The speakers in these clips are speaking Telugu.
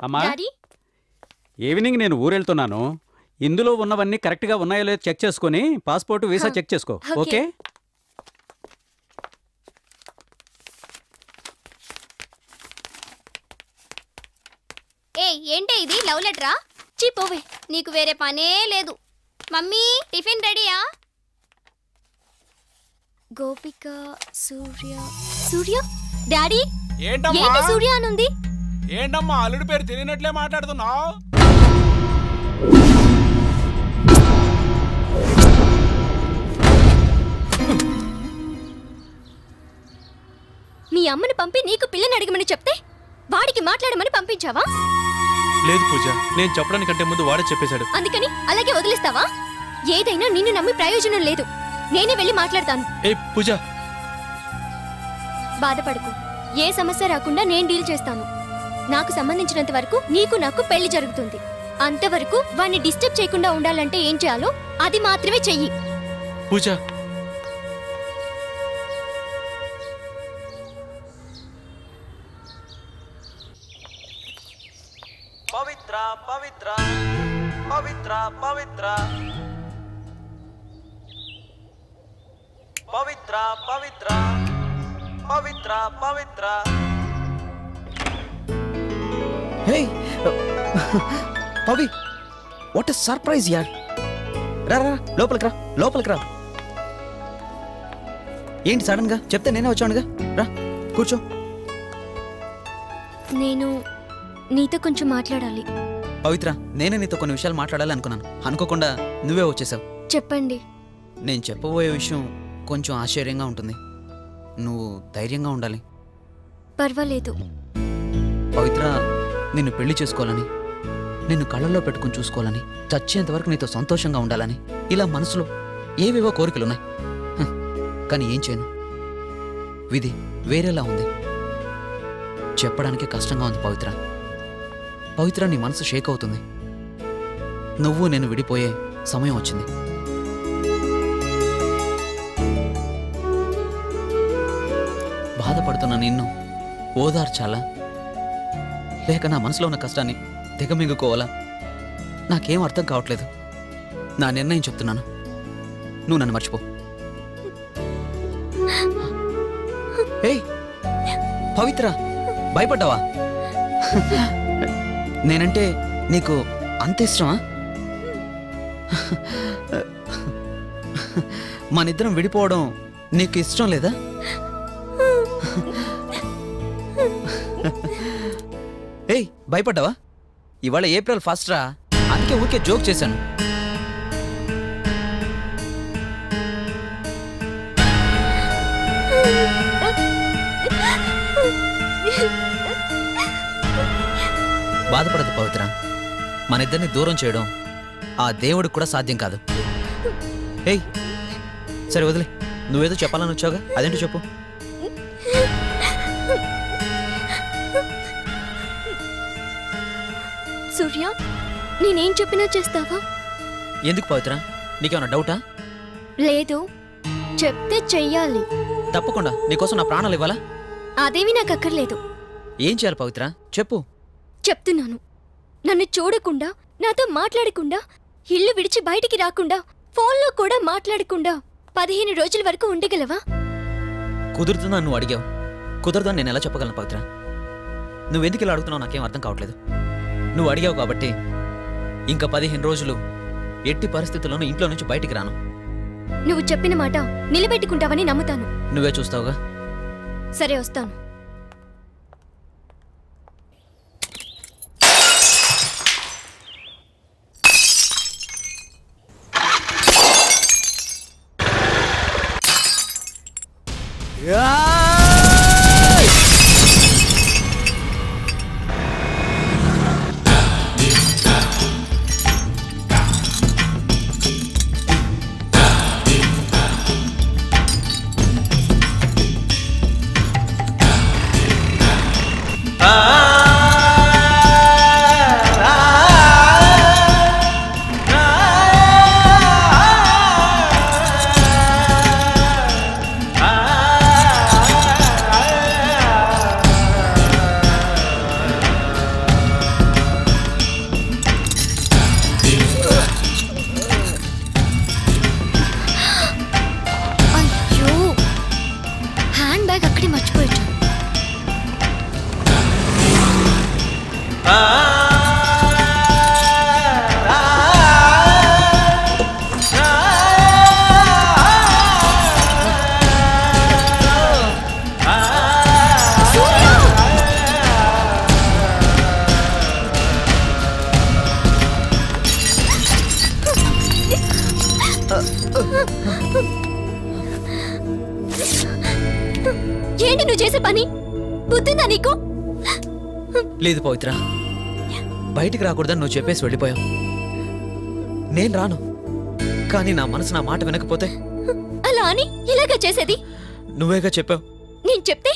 అమ్మా, ఈవినింగ్ నేను ఊరెళ్తున్నాను. ఇందులో ఉన్నవన్నీ కరెక్ట్గా ఉన్నాయో లేదో చెక్ చేసుకుని పాస్పోర్ట్ వీసా చెక్ చేసుకో. ఓకే? ఏంటే ఇది లవ్ లెటరా? పోవే, నీకు వేరే పనే లేదు. మమ్మీ టిఫిన్ రెడీయా? గోపిక సూర్య సూర్య డాడీ ఏంటి సూర్య అనుంది? ఏంటమ్మా అల్లుడి పేరు తెలియనట్లే మాట్లాడుతున్నావు? మీ అమ్మని పంపి నీకు పిల్లని అడగమని చెప్తే వాడికి మాట్లాడమని పంపించావా? లేదు పూజ, నేను చెప్పడానికంటే ముందు వాడే చెప్పేశాడు. అందుకని అలాగే వదిలేస్తావా? ఏదైనా నిన్ను నమ్మి ప్రయోజనం లేదు. నేనే వెళ్ళి మాట్లాడతాను. ఏ పూజ, బాధపడకు. ఏ సమస్య రాకుండా నేను డీల్ చేస్తాను. నాకు సంబంధించినంత వరకు నీకు నాకు పెళ్లి జరుగుతుంది. అంతవరకు వాడిని డిస్టర్బ్ చేయకుండా ఉండాలంటే ఏం చేయాలో అది మాత్రమే చెయ్యి. పూజ, పవిత్ర పవిత్ర పవిత్ర పవిత్ర పవిత్ర పవిత్ర పవిత్ర పవిత్ర. హే పవి, వాట్ ఎ సర్ప్రైజ్ యార్. రా రా లోపలికి రా, లోపలికి రా. ఏంటి సడన్ గా చెప్తే నేనే వచ్చానుగా. రా కూర్చో. నేను నీతో కొంచెం మాట్లాడాలి. పవిత్ర, నేనే నీతో కొన్ని విషయాలు మాట్లాడాలి అనుకున్నాను. అనుకోకుండా నువ్వే వచ్చేసావు. చెప్పండి. నేను చెప్పబోయే విషయం కొంచెం ఆశ్చర్యంగా ఉంటుంది. నువ్వు ధైర్యంగా ఉండాలి. పర్వాలేదు. పవిత్ర, నిన్ను పెళ్లి చేసుకోవాలని, నిన్ను కళ్ళల్లో పెట్టుకుని చూసుకోవాలని, చచ్చేంతవరకు నీతో సంతోషంగా ఉండాలని ఇలా మనసులో ఏవేవో కోరికలున్నాయి. కానీ ఏం చేయను, విధి వేరేలా ఉంది. చెప్పడానికి కష్టంగా ఉంది పవిత్ర. పవిత్ర, నీ మనసు షేక్ అవుతుంది. నువ్వు నేను విడిపోయే సమయం వచ్చింది. బాధపడుతున్న నిన్ను ఓదార్చాలా, లేక నా మనసులో ఉన్న కష్టాన్ని దిగమింగుకోవాలా, నాకేం అర్థం కావట్లేదు. నా నిర్ణయం చెప్తున్నాను, నువ్వు నన్ను మర్చిపో. ఏయ్ పవిత్ర, భయపడ్డావా? నేనంటే నీకు అంత ఇష్టమా? మనిద్దరం విడిపోవడం నీకు ఇష్టం లేదా? ఏయ్ భయపడ్డావా? ఇవాళ ఏప్రిల్ 1 రా, అందుకే ఊరికే జోక్ చేశాను. బాధపడదు పవిత్ర, మనిద్దరిని దూరం చేయడం ఆ దేవుడికి కూడా సాధ్యం కాదు. ఏయ్ సరే వదిలే, నువ్వేదో చెప్పాలని వచ్చావుగా, అదేంటో చెప్పు. సూర్య, నేనేం చెప్పినా చేస్తావా? ఎందుకు పవిత్ర, నీకేమన్నా డౌటా? లేదు, చెప్తే చెయ్యాలి. తప్పకుండా, నీకోసం నా ప్రాణాలు ఇవ్వాలా? అదేవి నాకు అక్కర్లేదు. ఏం చేయాలి పవిత్ర, చెప్పు. చెప్తున్నాను, నన్ను చూడకుండా, నాతో మాట్లాడకుండా, ఇల్లు విడిచి బయటికి రాకుండా, ఫోన్లో కూడా మాట్లాడకుండా 15 రోజుల వరకు ఉండగలవా? కుదురుతుందని నువ్వు అడిగావు, కుదరదని నేను ఎలా చెప్పగలను పవిత్ర? నువ్వెందుకు ఇలా అడుగుతున్నావు నాకేం అర్థం కావట్లేదు. నువ్వు అడిగావు కాబట్టి ఇంకా 15 రోజులు ఎట్టి పరిస్థితుల్లోనూ ఇంట్లో నుంచి బయటికి రాను. నువ్వు చెప్పిన మాట నిలబెట్టుకుంటావని నమ్ముతాను. నువ్వే చూస్తావుగా. సరే, వస్తాను. బుద్ధిందా నీకు? లేదు పవిత్ర, బయటికి రాకూడదని నువ్వు చెప్పేసి వెళ్ళిపోయావు. నేను రాను, కానీ నా మనసు నా మాట వినకపోతే? అలా అని ఇలాగా చేసేది? నువ్వేగా చెప్పావు. నేను చెప్తే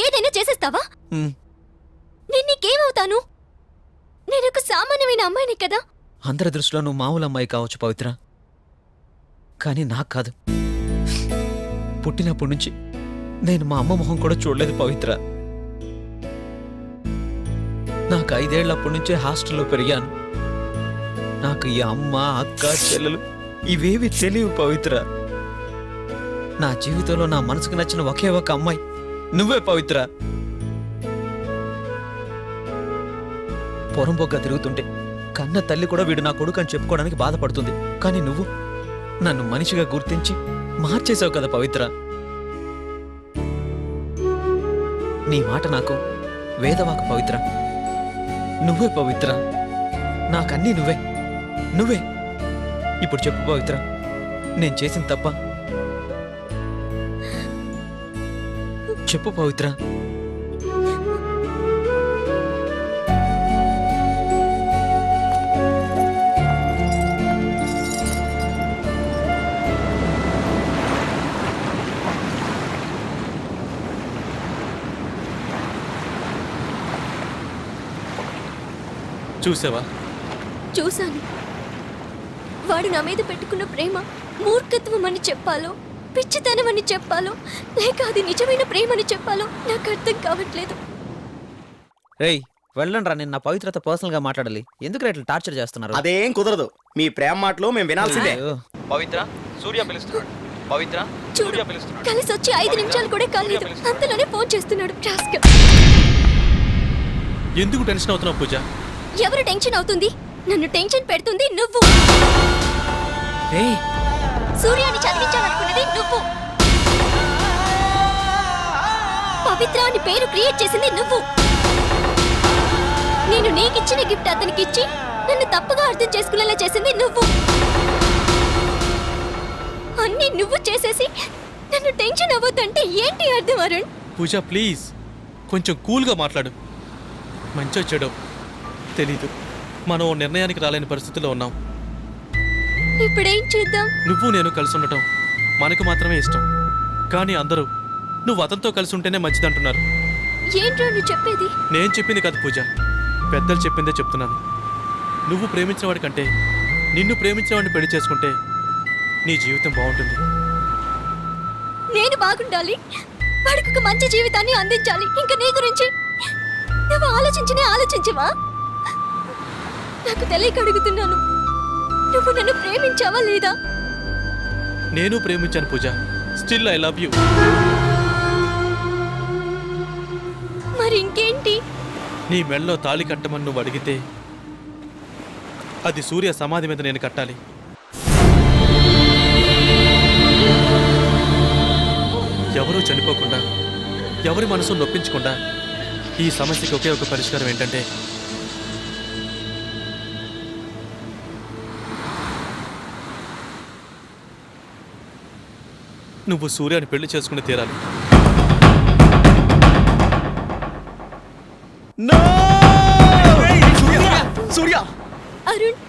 ఏదైనా చేసేస్తావా? నేను నీకేమవుతాను? నేను ఒక సామాన్యమైన అమ్మాయిని కదా. అందరి దృష్టిలో నువ్వు మామూలు అమ్మాయి కావచ్చు పవిత్ర, కానీ నాకు కాదు. పుట్టినప్పటి నుంచి నేను మా అమ్మ మొహం కూడా చూడలేదు పవిత్ర. నాకు 5 ఏళ్లప్పటి నుంచే హాస్టల్లో పెరిగాను. నాకు ఈ అమ్మ, అక్క, చెల్లెలు ఇవేవి తెలియవు పవిత్ర. నా జీవితంలో నా మనసుకు నచ్చిన ఒకే ఒక అమ్మాయి నువ్వే పవిత్ర. పొరంబొగ్గా తిరుగుతుంటే కన్న తల్లి కూడా వీడు నా కొడుకు అని చెప్పుకోవడానికి బాధపడుతుంది. కానీ నువ్వు నన్ను మనిషిగా గుర్తించి మార్చేశావు కదా పవిత్ర. నీ మాట నాకు వేదవాకు పవిత్ర. నువ్వే పవిత్ర, నాకన్నీ నువ్వే నువ్వే. ఇప్పుడు చెప్పు పవిత్ర, నేను చేసిన తప్ప? చెప్పు పవిత్ర. చూసావా? చూశాను. వాడు నా మీద పెట్టుకున్న ప్రేమ మూర్ఖత్వం అని చెప్పాలో, పిచ్చితనం అని చెప్పాలో, లేక అది నిజమైన ప్రేమని చెప్పాలో నాకు అర్థం కావట్లేదు. రేయ్ వెళ్ళండి రా, నేను నా పవిత్రత పర్సనల్ గా మాట్లాడాలి. ఎందుకు ఇట్లా టార్చర్ చేస్తున్నారు? అదేం కుదరదు. మీ ప్రేమ మాటలు మేము వినాల్సిందే. పవిత్ర, సూర్య పిలుస్తున్నాడు. పవిత్ర, సూర్య పిలుస్తున్నాడు. కలిసి వచ్చి 5 నిమిషాలు కూడా కాలేదు, అంతలోనే ఫోన్ చేస్తున్నాడు. ఎందుకు టెన్షన్ అవుతున్నావు పూజ? ఎవరు టెన్షన్ అవుతుంది? నన్ను టెన్షన్ పెడుతుంది నువ్వు. సూర్యాన్ని చదివించాలనుకున్నది నువ్వు. పవిత్ర అని పేరు క్రియేట్ చేసింది నువ్వు. నేను నీకిచ్చిన గిఫ్ట్ అతనికి ఇచ్చి నన్ను తప్పుగా అర్థం చేసుకునేలా చేసింది నువ్వు. అన్నీ నువ్వు చేసేసి నన్ను టెన్షన్ అవ్వద్దంటే ఏంటి అర్థం అరుణ్? పూజ ప్లీజ్ కొంచెం కూల్గా మాట్లాడు. మంచో చెడో తెలీదు, మనం నిర్ణయానికి రాలేని పరిస్థితిలో ఉన్నాం. ఇప్పుడేం చేద్దాం? నువ్వు నేను కలిసి ఉండటం మనకు మాత్రమే ఇష్టం, కానీ అందరూ నువ్వు అతనితో కలిసి ఉంటేనే మంచిదంటున్నారు. ఏంట్రా నువ్వు చెప్పేది? నేను చెప్పింది కాదు పూజ, పెద్దలు చెప్పిందే చెప్తున్నాను. నువ్వు ప్రేమించిన వాడి కంటే నిన్ను ప్రేమించిన వాడిని పెళ్లి చేసుకుంటే నీ జీవితం బాగుంటుంది. నేను బాగుండాలి, వాడికి ఒక మంచి జీవితాన్ని అందించాలి. ఇంకా నీ గురించి నువ్వు ఆలోచించవా? నాకు తెలియక అడుగుతున్నాను, నువ్వు నన్ను ప్రేమించావా లేదా? నేను ప్రేమించాను పూజ, స్టిల్ ఐ లవ్ యూ. మరి ఇంకేంటి? నీ మెడలో తాళి కట్టమని నువ్వు అడిగితే అది సూర్య సమాధి మీద నేను కట్టాలి. ఎవరూ చనిపోకుండా, ఎవరి మనసు నొప్పించకుండా ఈ సమస్యకి ఒకే ఒక పరిష్కారం ఏంటంటే నువ్వు సూర్యాన్ని పెళ్లి చేసుకుని తీరాలి. సూర్య, అరుణ్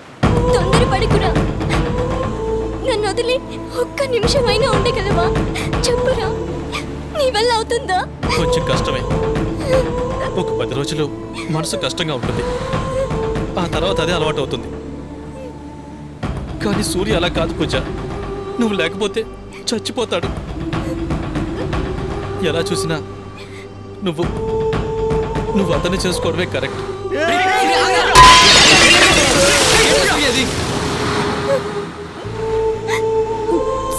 తొందరపడకురా. నన్ను వదిలి ఒక్క నిమిషమైనా ఉండగలవా? చెప్పురా, నీ వల్ల అవుతుందా? కొంచెం కష్టమే. ఒక 10 రోజులు మనసు కష్టంగా ఉంటుంది, ఆ తర్వాత అదే అలవాటు అవుతుంది. కానీ సూర్య అలా కాదు పూజ, నువ్వు లేకపోతే చచ్చిపోతాడు. ఎలా చూసినా నువ్వు అతన్ని చేసుకోవడమే కరెక్ట్.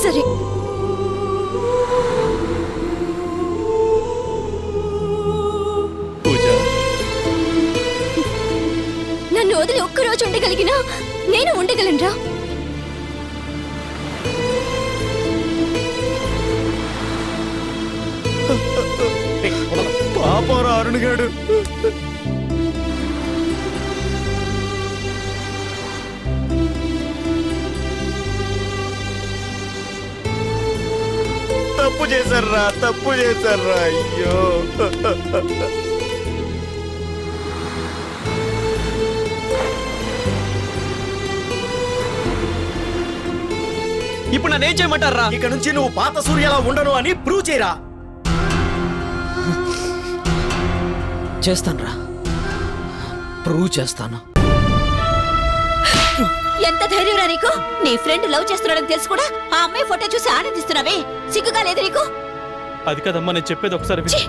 సరే, పూజ నన్ను వదిలి ఒక్కరోజు ఉండగలిగినా నేను ఉండగలనురా. పాపరా అరుణ్ గాడు. తప్పు చేశారా, తప్పు చేశారా, అయ్యో. ఇప్పుడు నన్ను ఏం చేయమంటారా? ఇక నుంచి నువ్వు పాత సూర్యలా ఉండను అని ప్రూవ్ చేయరా. చేస్తానురా, ప్రూవ్ చేస్తాను. ఎంత ధైర్యం రా నీకు? నీ ఫ్రెండ్ లవ్ చేస్తున్నాడని తెలుసు కూడా ఆ అమ్మాయి ఫోటో చూసి ఆనందిస్తున్నావే, సిగ్గుగా లేదు నీకు? అది కదమ్మా, నేను చెప్పేది ఒకసారి విను. ఛీ!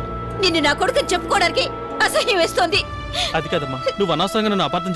నిన్ను నా కొడుకుని చెప్పుకోవడానికి అసహ్యం వేస్తోంది. అది కదమ్మా, నువ్వు అనవసరంగా నన్ను అపార్థం